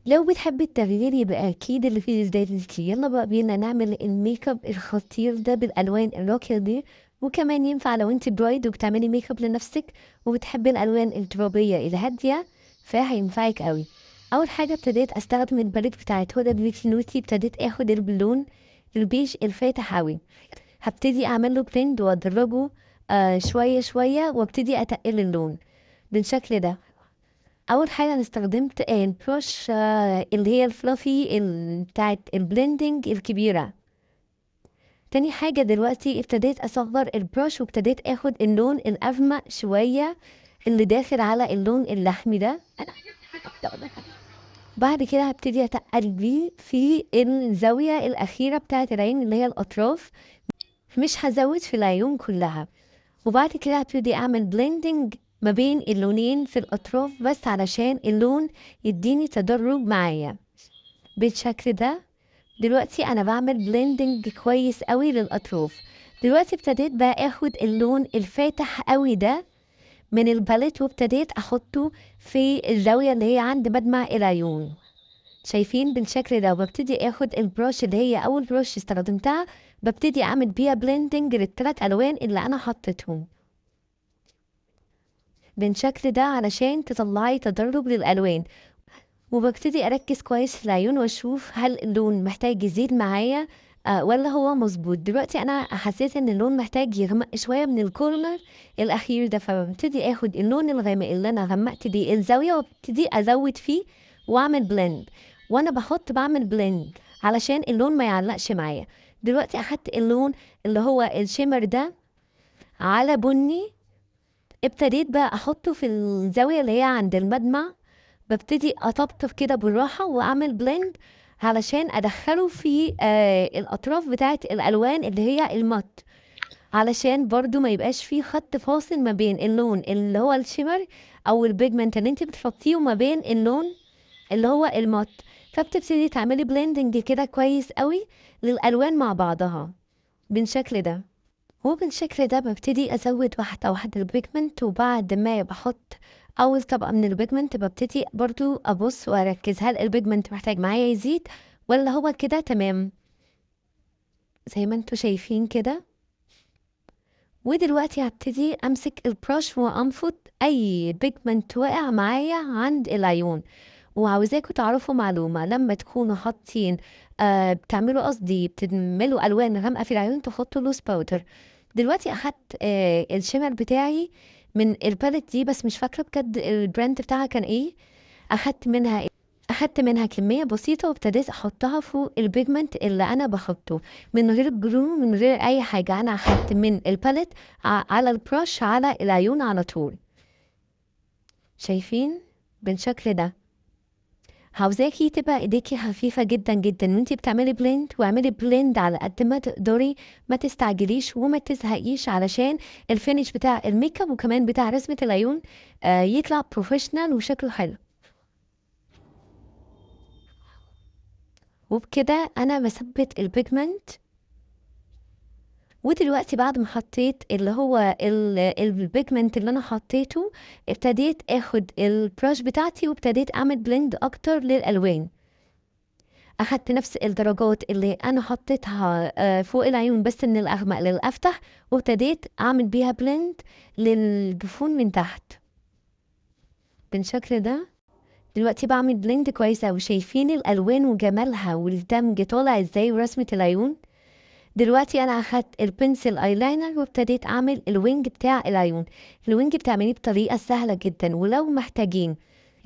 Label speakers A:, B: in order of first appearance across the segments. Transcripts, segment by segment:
A: لو بتحبي التغيير يبقى أكيد اللي فيه زيادتي. يلا بقى بينا نعمل الميك اب الخطير ده بالألوان الراقية دي. وكمان ينفع لو انت برايد وبتعملي ميك اب لنفسك وبتحبي الألوان الترابية الهادية فهينفعك قوي. أول حاجة ابتديت أستخدم الباليت بتاعت هدى بيوتي نوتي. ابتديت اخد اللون البيج الفاتح قوي، هبتدي أعمل له بلند وأدرجه شوية شوية وابتدي أتقل اللون بالشكل ده. اول حاجه انا استخدمت البروش اللي هي الفلافي بتاعت البلندنج الكبيره. تاني حاجه دلوقتي ابتديت اصغر البروش وابتديت اخد اللون الأغمق شويه اللي داخل على اللون اللحمي ده. بعد كده هبتدي اتقل بيه في الزاويه الاخيره بتاعت العين اللي هي الاطراف، مش هزود في العيون كلها. وبعد كده هبتدي اعمل بلندنج ما بين اللونين في الاطراف بس علشان اللون يديني تدرج معايا بالشكل ده. دلوقتي انا بعمل بلندنج كويس قوي للاطراف. دلوقتي ابتديت بقى اخد اللون الفاتح قوي ده من الباليت وابتديت احطه في الزاوية اللي هي عند مدمع العيون. شايفين بالشكل ده؟ وببتدي اخد البروش اللي هي اول بروش استخدمتها، ببتدي اعمل بيها بلندنج للثلاث الوان اللي انا حطيتهم بالشكل ده علشان تطلعي تدرج للألوان. وببتدي أركز كويس في العيون وأشوف هل اللون محتاج يزيد معايا ولا هو مظبوط. دلوقتي أنا حسيت إن اللون محتاج يغمق شوية من الكورنر الأخير ده، فببتدي آخد اللون الغامق اللي أنا غمقت بيه الزاوية وابتدي أزود فيه وأعمل بلند. وأنا بعمل بلند علشان اللون ما يعلقش معايا. دلوقتي أخدت اللون اللي هو الشيمر ده على بني، ابتديت بقى احطه في الزاوية اللي هي عند المدمع. ببتدي اطبطب كده بالراحة واعمل بلند علشان ادخله في الاطراف بتاعت الالوان اللي هي المات، علشان برضو ما يبقاش فيه خط فاصل ما بين اللون اللي هو الشيمر او البيجمنت اللي انت بتحطيه وما بين اللون اللي هو المات. فبتبتدي تعملي بلندنج كده كويس قوي للالوان مع بعضها بالشكل ده. وبالشكل ده ببتدي أزود واحدة واحدة البيجمنت. وبعد ما بحط أول طبقة من البيجمنت ببتدي برضو أبص وأركز هل البيجمنت محتاج معايا يزيد ولا هو كده تمام زي ما انتوا شايفين كده. ودلوقتي هبتدي أمسك البروش وأنفض أي بيجمنت واقع معايا عند العيون. وعاوزاكوا تعرفوا معلومة، لما تكونوا حاطين بتعملوا قصدي بتعملوا ألوان غامقة في العيون تحطوا لوز باودر. دلوقتي أخدت الشimmer بتاعي من الباليت دي بس مش فاكرة بجد البراند بتاعها كان ايه. أخدت منها كمية بسيطة وابتديت أحطها فوق البيجمنت اللي أنا بحطه من غير جلو من غير أي حاجة. أنا أخدت من الباليت على البروش على العيون على طول. شايفين بالشكل ده؟ عاوزاكي تبقى ايديكي خفيفة جدا جدا وانتي بتعملي بلند، واعملي بلند على قد ما تقدري. ما تستعجليش وما تزهقيش علشان الفينش بتاع الميك اب وكمان بتاع رسمة العيون يطلع بروفيشنال وشكله حلو. وبكده انا بثبت البيجمنت. ودلوقتي بعد ما حطيت اللي هو البيجمنت اللي انا حطيته، ابتديت اخد البراش بتاعتي وابتديت اعمل بلند اكتر للالوان. اخدت نفس الدرجات اللي انا حطيتها فوق العيون بس من الاغمق للافتح، وابتديت اعمل بيها بلند للجفون من تحت بالشكل ده. دلوقتي بعمل بلند كويسة وشايفين الالوان وجمالها والدمج طالع ازاي ورسمة العيون. دلوقتي انا اخدت البنسل ايلاينر وابتديت اعمل الوينج بتاع العيون. الوينج بتعمليه بطريقة سهلة جدا، ولو محتاجين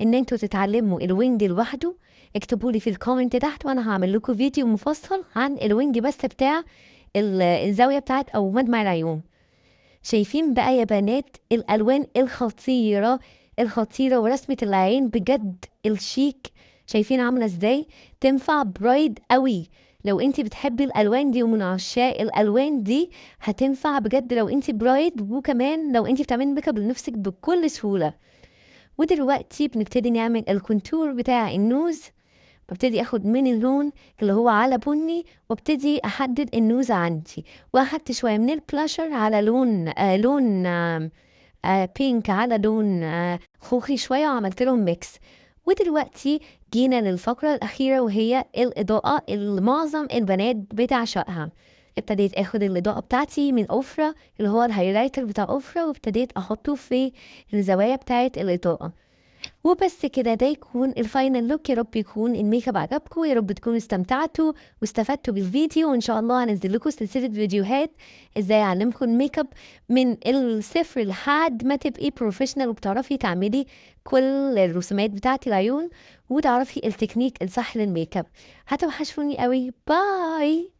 A: ان انتوا تتعلموا الوينج لوحده اكتبوا لي في الكومنت تحت وانا هعمل لكم فيديو مفصل عن الوينج بس بتاع الزاوية بتاعت او مدمع العيون. شايفين بقى يا بنات الالوان الخطيرة الخطيرة ورسمة العين بجد الشيك؟ شايفين عاملة ازاي؟ تنفع برايد قوي. لو انت بتحبي الالوان دي ومن عشاق الالوان دي هتنفع بجد لو انت برايد، وكمان لو انت بتعملي ميك اب لنفسك بكل سهولة. ودلوقتي بنبتدي نعمل الكونتور بتاع النوز. ببتدي اخد من اللون اللي هو على بني وابتدي احدد النوز عندي. واخدت شويه من البلاشر على لون بينك على لون خوخي شويه وعملت لهم ميكس. ودلوقتي جينا للفقرة الأخيرة وهي الإضاءة اللي معظم البنات بتعشقها. ابتديت اخد الإضاءة بتاعتي من أوفرا اللي هو الهايلايتر بتاع أوفرا، وابتديت أحطه في الزوايا بتاعة الإضاءة. وبس كده، ده يكون الفاينل لوك. يا رب يكون الميك اب عجبكم، يا رب تكونوا استمتعتوا واستفدتوا بالفيديو، وان شاء الله هنزل لكم سلسله فيديوهات ازاي اعلمكم الميك اب من الصفر لحد ما تبقي بروفيشنال وبتعرفي تعملي كل الرسومات بتاعه العيون وتعرفي التكنيك الصح للميك اب. هتوحشوني قوي. باي.